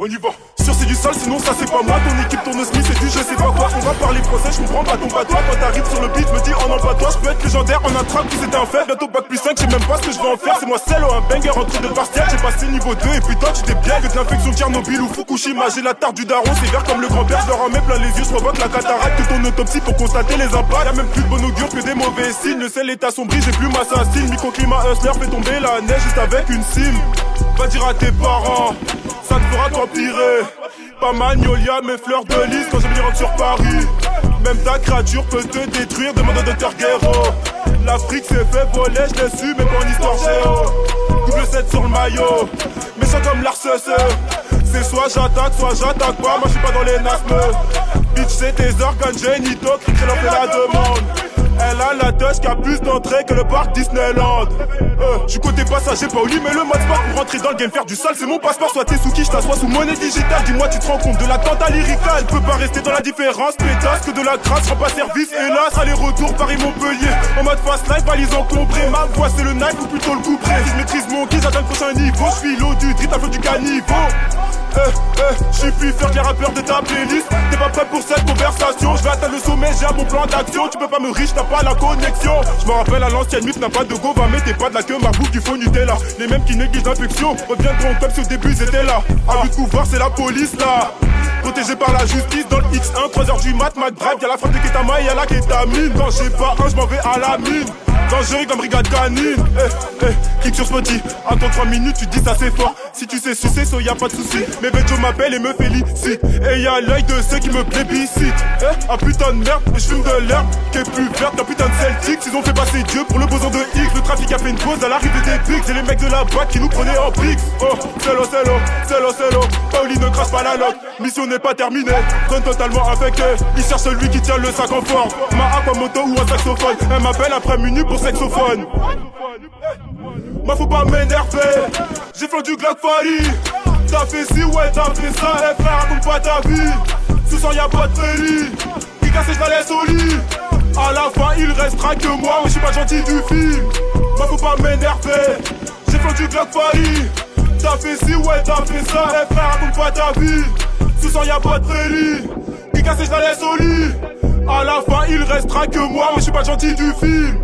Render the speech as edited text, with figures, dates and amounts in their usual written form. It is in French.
On y va. Sûr c'est du sale, sinon ça c'est pas moi. Ton équipe tourne Smith et du je sais pas quoi. On va parler français, je comprends pas ton patois. Quand t'arrives sur le beat, me dis oh non pas toi. Je peux être légendaire en un track, tout c'était un fait. Bientôt bac plus 5, je sais même pas ce que je vais en faire. C'est moi seul ou un banger en train de partiel. J'ai passé niveau 2 et puis toi tu t'es bien. Que de l'infection Tchernobyl ou Fukushima. J'ai la tarte du daron, c'est vert comme le grand-père. Je leur en mets plein les yeux, je provoque la cataracte. Ton autopsie pour constater les impacts. Y'a même plus de bon augure que des mauvais signes. Le sel est assombri, j'ai plus ma style. Microclimat hustler fait tomber la neige juste avec une cime. Va dire à tes parents, ça te fera t'empirer. Pas magnolia, mes fleurs de lys quand je me rentre sur Paris. Même ta créature peut te détruire, demande au docteur Guerrero. L'Afrique s'est fait voler, je l'ai su, mais pas en histoire géo. Double 7 sur le maillot, méchant comme l'Arcece. C'est soit j'attaque pas, moi je suis pas dans les nasmes. Bitch c'est tes organes génitaux, qui leur fait la demande. Elle a la touche qui a plus d'entrée que le parc Disneyland. Je suis côté passager, pas au lit, mais le mode sport pour rentrer dans le game, faire du sale, c'est mon passeport. Soit t'es sous qui, je t'assois sous monnaie digitale. Dis-moi, tu te rends compte de l'attentat lyrical. Elle peut pas rester dans la différence, pétasse que de la grâce, rend pas service, hélas. Aller-retour Paris-Montpellier, en mode fast life, valise encombrée. Ma voix c'est le knife ou plutôt le coup près. Si je maîtrise mon kill, j'atteins le prochain niveau. Je suis l'eau du drip, à flot du caniveau. J'suis plus faire que les rappeurs de ta playlist. T'es pas prêt pour cette conversation. J'vais atteindre le sommet, j'ai un bon plan d'action. Tu peux pas me riche, t'as pas la connexion. J'me rappelle à l'ancienne mythe, n'a pas de go, va mais t'es pas de la queue, ma bouffe du faux Nutella. Les mêmes qui négligent l'infection reviendront comme si au début ils étaient là. À but de pouvoir, c'est la police là. Protégé par la justice dans le X1, 3h du mat, McDrive. Y'a la frappe de Ketama et y'a la kétamine. Quand j'ai pas un, j'm'en vais à la mine. Dangereux comme brigade canine. Kick sur Spotty. Attends 3 minutes, tu dis ça c'est fort. Si tu sais sucer, so y'a pas de soucis. Mais Bejo m'appelle et me félicite. Et y'a l'œil de ceux qui me plébiscitent. Un putain de merde, et j'fume de l'herbe qui est plus verte qu'un putain de Celtic. Ils ont fait passer Dieu pour le boson de X. Le trafic a fait une pause à l'arrivée des pics. C'est les mecs de la boîte qui nous prenaient en pics. Oh, cello. Pauli ne crache pas la loque. Mission n'est pas terminée. Donne totalement infecté. Il cherche celui qui tient le sac en forme. Ma aquamoto ou un saxophone. Elle m'appelle après minuit pour saxophone. Ma faut pas m'énerver. J'ai fait du Glock Fally. T'as fait ci, ouais, t'as fait ça. Eh frère, raconte pas ta vie. Sous sang y'a pas de félie. Qui casse, je la laisse au lit. À la fin, il restera que moi. Mais je suis pas gentil du film. Ma faut pas m'énerver. J'ai fait du Glock Fally. T'as fait ci, ouais, t'as fait ça. Eh frère, raconte pas ta vie. Sous sang y'a pas de félie. Qui casse, je la laisse au lit. À la fin, il restera que moi. Mais je suis pas gentil du film.